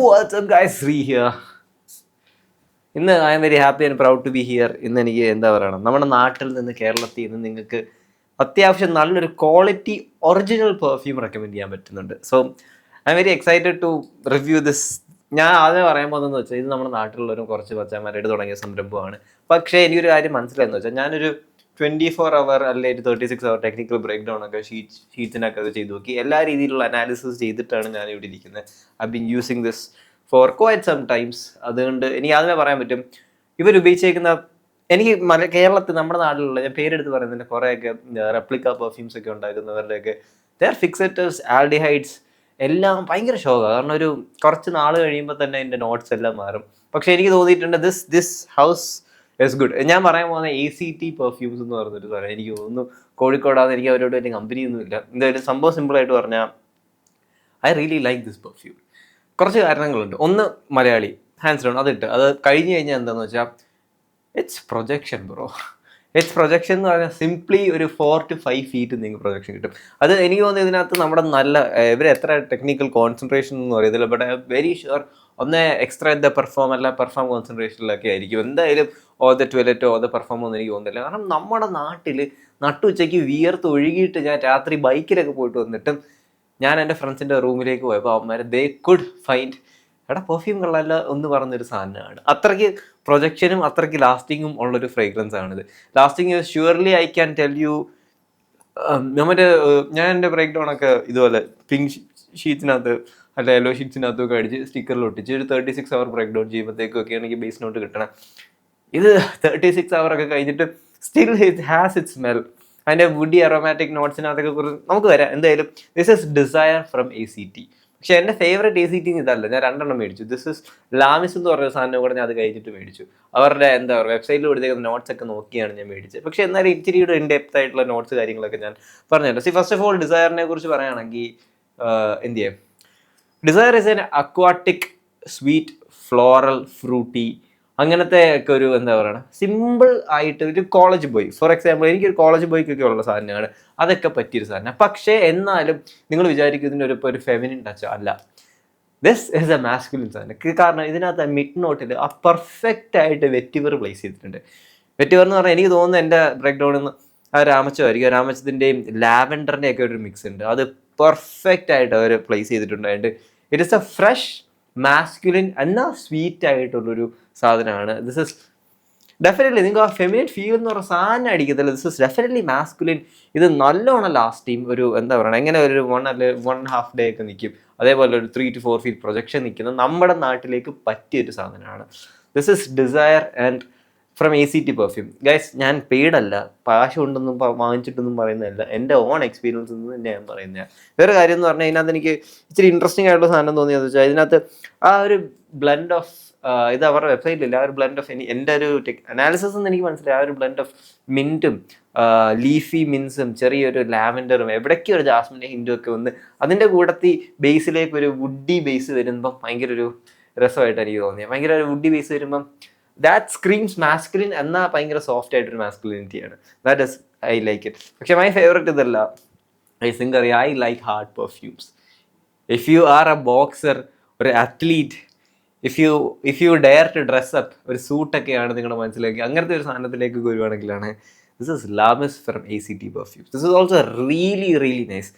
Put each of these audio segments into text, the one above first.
what's up guys, Sri here. ഇന്ന് I am very happy and proud to be here. ഇന്ന് എനിക്ക് എന്താ പറയണം, നമ്മുടെ നാട്ടിൽ നിന്ന് കേരളത്തിൽ നിന്ന് നിങ്ങൾക്ക് അത്യാവശ്യം നല്ലൊരു ക്വാളിറ്റി ഒറിജിനൽ പെർഫ്യൂം റെക്കമെൻഡ് ചെയ്യാൻ പറ്റുന്നുണ്ട്. So I am very excited to review this. ഞാൻ ആദ്യം പറയാൻ പോകുന്നതെന്ന് വെച്ചാൽ ഇത് നമ്മുടെ നാട്ടിലുള്ളവരും കുറച്ച് പച്ചമാരായിട്ട് തുടങ്ങിയ സംരംഭമാണ്. പക്ഷേ എനിക്കൊരു കാര്യം മനസ്സിലായെന്ന് വെച്ചാൽ ഞാനൊരു 24 hour അല്ലെങ്കിൽ 36 hour ടെക്നിക്കൽ ബ്രേക്ക് ഡൗൺ ഒക്കെ ഷീറ്റ്സിനൊക്കെ അത് ചെയ്ത് നോക്കി. എല്ലാ രീതിയിലുള്ള അനാലിസിസ് ചെയ്തിട്ടാണ് ഞാൻ ഇവിടെ ഇരിക്കുന്നത്. I been using this for quite some times. അതുകൊണ്ട് എനിക്ക് ആദ്യമേ പറയാൻ പറ്റും, ഇവർ ഉപയോഗിച്ചേക്കുന്ന എനിക്ക് കേരളത്തിൽ നമ്മുടെ നാട്ടിലുള്ള, ഞാൻ പേരെടുത്ത് പറയുന്നതിൻ്റെ കുറേയൊക്കെ റെപ്ലിക്ക പെർഫ്യൂംസ് ഒക്കെ ഉണ്ടാക്കുന്നവരുടെയൊക്കെ ദർ ഫിക്സേറ്റേഴ്സ്, ആൽഡിഹൈഡ്സ് എല്ലാം ഭയങ്കര ഷോക്കാണ്. കാരണം ഒരു കുറച്ച് നാൾ കഴിയുമ്പോൾ തന്നെ എൻ്റെ നോട്ട്സ് എല്ലാം മാറും. പക്ഷേ എനിക്ക് തോന്നിയിട്ടുണ്ട് ദിസ് ഹൗസ് ഇറ്റ്സ് ഗുഡ്. ഞാൻ പറയാൻ പോകുന്ന ACT പെർഫ്യൂംസ് എന്ന് പറഞ്ഞൊരു സാധനം. എനിക്ക് തോന്നുന്നു കോഴിക്കോടാന്ന്, എനിക്ക് അവരോട് വലിയ കമ്പനിയൊന്നുമില്ല. എന്തായാലും സംഭവം സിമ്പിളായിട്ട് പറഞ്ഞാൽ I really like this perfume. കുറച്ച് കാരണങ്ങളുണ്ട്. ഒന്ന്, മലയാളി ഹാൻഡ്സ് ഡൗൺ അതിട്ട്. അത് കഴിഞ്ഞ് കഴിഞ്ഞാൽ എന്താണെന്ന് വെച്ചാൽ it's projection bro. It's projection എന്ന് പറഞ്ഞാൽ സിംപ്ലി ഒരു 4 to 5 feet നിങ്ങൾക്ക് പ്രൊജക്ഷൻ കിട്ടും. അത് എനിക്ക് തോന്നുന്നത് ഇതിനകത്ത് നമ്മുടെ നല്ല ഇവർ എത്ര ടെക്നിക്കൽ കോൺസെൻട്രേഷൻ എന്ന് അറിയത്തില്ല, but I am very sure ഒന്ന് എക്സ്ട്രാ ദ പെർഫോം അല്ല പെർഫോം കോൺസെൻട്രേഷനിലൊക്കെ ആയിരിക്കും. എന്തായാലും ദ ടോയ്ലറ്റോ ദ പെർഫോമോ ഒന്നും എനിക്ക് തോന്നുന്നില്ല. കാരണം നമ്മുടെ നാട്ടിൽ നട്ടുച്ചയ്ക്ക് വിയർത്ത് ഒഴുകിയിട്ട് ഞാൻ രാത്രി ബൈക്കിലൊക്കെ പോയിട്ട് വന്നിട്ടും ഞാൻ എൻ്റെ ഫ്രണ്ട്സിൻ്റെ റൂമിലേക്ക് പോയപ്പോൾ അവന്മാർ ദേ കുഡ് ഫൈൻഡ് പെർഫ്യൂം കൊള്ളാല്ല എന്ന് പറഞ്ഞൊരു സാധനമാണ്. അത്രയ്ക്ക് പ്രൊജക്ഷനും അത്രയ്ക്ക് ലാസ്റ്റിങ്ങും ഉള്ളൊരു ഫ്രേഗ്രൻസ് ആണിത്. Lasting surely I can tell you. ഞാൻ എൻ്റെ ബ്രേക്ക് ഡൗൺ ഒക്കെ ഇതുപോലെ പിങ്ക് ഷീറ്റ്സിനകത്ത് അല്ല യെല്ലോ ഷീറ്റ്സിനകത്തൊക്കെ അടിച്ച് സ്റ്റിക്കറിൽ ഒട്ടിച്ച് ഒരു 36 hour ബ്രേക്ക് ഡൗൺ ചെയ്യുമ്പോഴത്തേക്കൊക്കെയാണ് എനിക്ക് ബേസ് നോട്ട് കിട്ടണം. ഇത് 36 hour ഒക്കെ കഴിഞ്ഞിട്ട് still it has it smell. അതിൻ്റെ വുഡി അറോമാറ്റിക് നോട്ട്സിനകത്തൊക്കെ കുറിച്ച് നമുക്ക് വരാം. എന്തായാലും this is desire from ACT. പക്ഷെ എൻ്റെ ഫേവറേറ്റ് ACT ഇതല്ല. ഞാൻ 2 എണ്ണം മേടിച്ചു. ദിസ് ഇസ് ലാമിസ് എന്ന് പറഞ്ഞ സാധനം കൂടെ ഞാൻ അത് കഴിഞ്ഞിട്ട് മേടിച്ചു. അവരുടെ എന്താ പറയുക വെബ്സൈറ്റിൽ കൊടുത്തേക്കുന്ന നോട്ട്സ് ഒക്കെ നോക്കിയാണ് ഞാൻ മേടിച്ചത്. പക്ഷെ എന്നാലും ഇച്ചിരി ഇൻ ഡെപ്ത് ആയിട്ടുള്ള നോട്ട്സ് കാര്യങ്ങളൊക്കെ ഞാൻ പറഞ്ഞിട്ടുണ്ട്. ഫസ്റ്റ് ഓഫ് ഓൾ ഡിസയറിനെ കുറിച്ച് പറയുകയാണെങ്കിൽ എന്ത് ചെയ്യാം, desire is an aquatic sweet floral fruity അങ്ങനത്തെ ഒക്കെ ഒരു എന്താ പറയുക സിമ്പിൾ ആയിട്ട് ഒരു കോളേജ് ബോയ്, ഫോർ എക്സാമ്പിൾ എനിക്കൊരു കോളേജ് ബോയ്ക്കൊക്കെ ഉള്ള സാധനമാണ്, അതൊക്കെ പറ്റിയൊരു സാധനം. പക്ഷേ എന്നാലും നിങ്ങൾ വിചാരിക്കും ഇതിൻ്റെ ഒരു ഫെമിനിൻ ടച്ച് അല്ല. ദിസ് ഈസ് എ മാസ്കുലിൻ സാധനം. കാരണം ഇതിനകത്ത് മിഡ് നോട്ടിൽ ആ പെർഫെക്റ്റ് ആയിട്ട് വെറ്റിവർ പ്ലേസ് ചെയ്തിട്ടുണ്ട്. വെറ്റിവർ എന്ന് പറഞ്ഞാൽ എനിക്ക് തോന്നുന്നു എൻ്റെ ബ്രേക്ക് ഡൗണിൽ നിന്ന് ആ രാമച്ചമായിരിക്കും, രാമച്ചത്തിൻ്റെയും ലാവൻഡറിൻ്റെ ഒക്കെ ഒരു മിക്സ് ഉണ്ട്. അത് പെർഫെക്റ്റ് ആയിട്ട് അവർ പ്ലേസ് ചെയ്തിട്ടുണ്ട്. It is A fresh masculine എന്നാൽ സ്വീറ്റ് ആയിട്ടുള്ളൊരു സാധനമാണ്. ദിസ് ഇസ് ഡെഫിനറ്റ്ലി നിങ്ങൾക്ക് ആ ഫെമിനിൻ ഫീൽ എന്ന് പറഞ്ഞ സാധനം അടിക്കത്തില്ല. This is definitely masculine. ഇത് നല്ലോണം ലാസ്റ്റ് ടൈം ഒരു എന്താ പറയുക എങ്ങനെ ഒരു 1.5 day ഒക്കെ നിൽക്കും. അതേപോലെ ഒരു 3 to 4 feet പ്രൊജക്ഷൻ നിൽക്കുന്ന നമ്മുടെ നാട്ടിലേക്ക് പറ്റിയൊരു സാധനമാണ്. This is desire and from ACT perfume. Guys, ഞാൻ പെയ്ഡല്ല, കാശ് കൊണ്ടൊന്നും വാങ്ങിച്ചിട്ടൊന്നും പറയുന്നതല്ല, എൻ്റെ ഓൺ എക്സ്പീരിയൻസ് നിന്ന് തന്നെ ഞാൻ പറയുന്നത്. വേറെ കാര്യം എന്ന് പറഞ്ഞാൽ ഇതിനകത്ത് എനിക്ക് ഇച്ചിരി ഇൻട്രസ്റ്റിംഗ് ആയിട്ടുള്ള സാധനം തോന്നിയെന്ന് വെച്ചാൽ ഇതിനകത്ത് ആ ഒരു ബ്ലെൻഡ് ഓഫ് ഇത് അവരുടെ വെബ്സൈറ്റിലില്ല, ആ ഒരു ബ്ലെൻഡ് ഓഫ് എൻ്റെ ഒരു അനാലിസിസ് എന്ന് എനിക്ക് മനസ്സിലായി. ആ ഒരു ബ്ലെൻഡ് ഓഫ് മിൻറ്റും ലീഫി മിൻസും ചെറിയൊരു ലാവൻഡറും എവിടേക്കും ഒരു ജാസ്മിൻ്റെ ഹിൻറ്റും ഒക്കെ വന്ന് അതിൻ്റെ കൂടത്തിൽ ബേസിലേക്ക് ഒരു വുഡി ബേസ് വരുമ്പം ഭയങ്കര ഒരു രസമായിട്ട് എനിക്ക് തോന്നിയത്. ഭയങ്കര ഒരു വുഡി ബേസ് വരുമ്പം ദാറ്റ് സ്ക്രീംസ് മാസ്കുലിൻ എന്നാൽ ഭയങ്കര സോഫ്റ്റ് ആയിട്ടൊരു മാസ്കുലിനിറ്റിയാണ്. That is I like it. പക്ഷെ മൈ ഫേവറേറ്റ് ഇതല്ല. I like hard perfumes. If you are a boxer, ഒരു athlete, if you dare to dress up, ഒരു സൂട്ടൊക്കെയാണ് നിങ്ങളുടെ മനസ്സിലേക്ക്, അങ്ങനത്തെ ഒരു സാധനത്തിലേക്ക് വരുവാണെങ്കിലാണ് this is Lamis from ACT perfumes. This is also really really nice.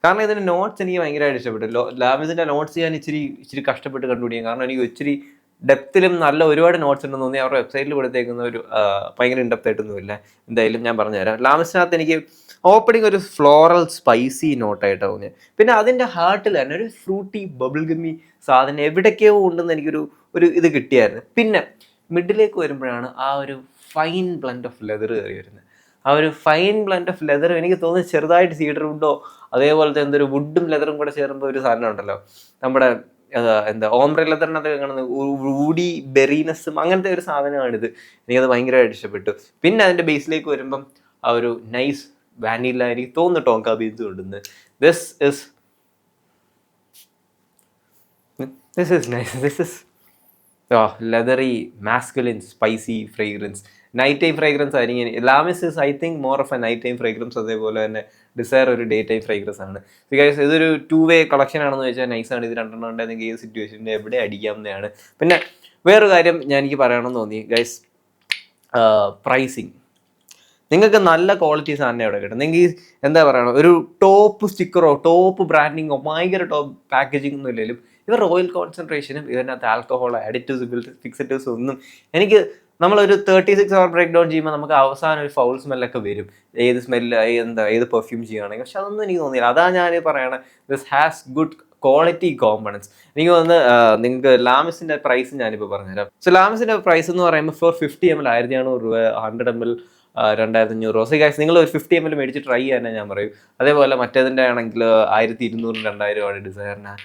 കാരണം ഇതിൻ്റെ നോട്ട്സ് എനിക്ക് ഭയങ്കരമായിട്ട് ഇഷ്ടപ്പെട്ടു. ലാമിസിൻ്റെ നോട്ട്സ് ഞാൻ ഇച്ചിരി കഷ്ടപ്പെട്ട് കണ്ടുപിടിക്കും. കാരണം എനിക്ക് ഇച്ചിരി ഡെപ്തിലും നല്ല ഒരുപാട് നോട്ട്സ് ഉണ്ടെന്ന് തോന്നി. അവരുടെ വെബ്സൈറ്റിൽ കൊടുത്തേക്കുന്ന ഒരു ഭയങ്കര ഇൻഡെപ്ത് ആയിട്ടൊന്നുമില്ല. എന്തായാലും ഞാൻ പറഞ്ഞുതരാം. ലാമിസിനകത്ത് എനിക്ക് ഓപ്പണിംഗ് ഒരു ഫ്ലോറൽ സ്പൈസി നോട്ടായിട്ടാണ് തോന്നിയത്. പിന്നെ അതിൻ്റെ ഹാർട്ടിൽ തന്നെ ഒരു ഫ്രൂട്ടി ബബിൾ ഗമ്മി സാധനം എവിടേക്കോ ഉണ്ടെന്ന് എനിക്കൊരു ഇത് കിട്ടിയായിരുന്നു. പിന്നെ മിഡിലേക്ക് വരുമ്പോഴാണ് ആ ഒരു ഫൈൻ ബ്ലെൻഡ് ഓഫ് ലെതർ കയറി വരുന്നത്. ആ ഒരു ഫൈൻ ബ്ലെൻഡ് ഓഫ് ലെതർ എനിക്ക് തോന്നുന്നത് ചെറുതായിട്ട് സീഡർ വുഡോ അതേപോലത്തെ എന്തൊരു വുഡും ലെതറും കൂടെ ചേരുമ്പോൾ ഒരു സാധനം ഉണ്ടല്ലോ, നമ്മുടെ എന്താ ഓംബ്രെ ലെതറിനകത്ത് കാണുന്ന വുഡി ബെറീനസും അങ്ങനത്തെ ഒരു സാധനമാണിത്. എനിക്കത് ഭയങ്കരമായിട്ട് ഇഷ്ടപ്പെട്ടു. പിന്നെ അതിൻ്റെ ബേസിലേക്ക് വരുമ്പം ആ ഒരു നൈസ് വാനില എനിക്ക് തോന്നുന്നു ടോങ്ക ബീൻസ് കൊണ്ടുവന്ന് this is nice. This is leathery masculine spicy fragrance. Night time fragrance ആയിരിക്കും. Lamis is I think more of a night time fragrance. അതേപോലെ തന്നെ ഡിസയർ ഒരു ഡേ ടൈം ഫ്രേഗ്രൻസ് ആണ്. ബിക്കോസ് ഇതൊരു 2-way collection ആണെന്ന് വെച്ചാൽ നൈസാണ്. ഇത് രണ്ടെണ്ണം ഉണ്ടെങ്കിൽ ഏത് സിറ്റുവേഷനിൽ എവിടെ അടിക്കാവുന്നതാണ്. പിന്നെ വേറൊരു കാര്യം എനിക്ക് പറയണമെന്ന് തോന്നി ഗൈസ്, പ്രൈസിങ്. നിങ്ങൾക്ക് നല്ല ക്വാളിറ്റി സാധനം അവിടെ കിട്ടും. നിങ്ങൾക്ക് എന്താ പറയുക, ഒരു ടോപ്പ് സ്റ്റിക്കറോ ടോപ്പ് ബ്രാൻഡിങ്ങോ ഭയങ്കര ടോപ്പ് പാക്കേജിംഗ് ഒന്നും ഇല്ലെങ്കിലും ഇവരുടെ ഓയിൽ കോൺസെൻട്രേഷനും ഇതിനകത്ത് ആൽക്കഹോളോ അഡിറ്റീവ്സ് ഫിക്സറ്റീവ്സ് ഒന്നും എനിക്ക് നമ്മളൊരു 36 hour ബ്രേക്ക് ഡൗൺ ചെയ്യുമ്പോൾ നമുക്ക് അവസാനം ഒരു ഫൗൾ സ്മെല്ലൊക്കെ വരും. ഏത് സ്മെല്ല് ഏത് പെർഫ്യൂം ചെയ്യുകയാണെങ്കിൽ. പക്ഷെ അതൊന്നും എനിക്ക് തോന്നിയില്ല. അതാണ് ഞാൻ പറയണത്, this has good quality components. എനിക്ക് തോന്നുന്നു നിങ്ങൾക്ക് ലാമിസിന്റെ പ്രൈസ് ഞാനിപ്പോൾ പറഞ്ഞുതരാം. സോ ലാമിസിന്റെ പ്രൈസ് എന്ന് പറയുമ്പോൾ ഫോർ 50 ml 1400 രൂപ, 100 ml 2500 രൂപ. സോ ഗൈസ് നിങ്ങൾ ഒരു 50 ml മേടിച്ച് ട്രൈ ചെയ്യാനേ ഞാൻ പറയും. അതേപോലെ മറ്റേതിൻ്റെ ആണെങ്കിൽ 1200 2000 ഡിസയറിന്.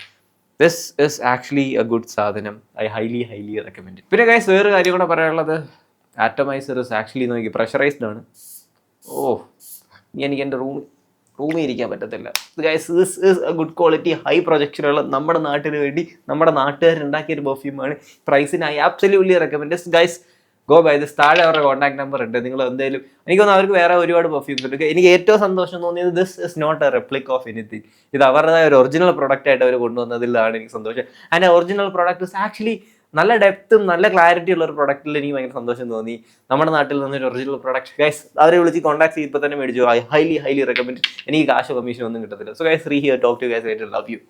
This is actually a good സാധനം. I highly recommend. പിന്നെ ഗൈസ് വേറെ കാര്യം കൂടെ പറയാനുള്ളത്, ആറ്റമൈസർ ഇസ് ആക്ച്വലി നോക്കി പ്രഷറൈസ്ഡ് ആണ്. എനിക്ക് എൻ്റെ റൂമിൽ ഇരിക്കാൻ പറ്റത്തില്ല. Guys this is a good quality high പ്രൊജക്ഷനുള്ള നമ്മുടെ നാട്ടിന് വേണ്ടി നമ്മുടെ നാട്ടുകാരുണ്ടാക്കിയൊരു പെർഫ്യൂമാണ്. പ്രൈസിന് I absolutely recommend. Guys go buy this. താഴെ അവരുടെ കോൺടാക്ട് നമ്പർ ഉണ്ട്. നിങ്ങൾ എന്തായാലും എനിക്ക് തോന്നുന്നു അവർക്ക് വേറെ ഒരുപാട് പെർഫ്യൂംസ് ഉണ്ട്. എനിക്ക് ഏറ്റവും സന്തോഷം തോന്നിയത് this is not a replica of anything. ഇത് അവരുടേതായ ഒരു ഒറിജിനൽ പ്രൊഡക്റ്റ് ആയിട്ട് അവർ കൊണ്ടുവന്നതിലാണ് എനിക്ക് സന്തോഷം. And original product is actually നല്ല ഡെപ്തും നല്ല ക്ലാരിറ്റി ഉള്ള ഒരു പ്രൊഡക്റ്റിൽ എനിക്ക് ഭയങ്കര സന്തോഷം തോന്നി. നമ്മുടെ നാട്ടിൽ നിന്നൊരു ഒറിജിനൽ പ്രൊഡക്റ്റ്. ഗൈസ് അവരെ വിളിച്ച് കോൺടാക്ട് ചെയ്ത് ഇപ്പോൾ തന്നെ മേടിച്ചു. I highly recommend. എനിക്ക് കാശ് കമ്മീഷൻ ഒന്നും കിട്ടത്തില്ല. So guys here talk to guys. Love U.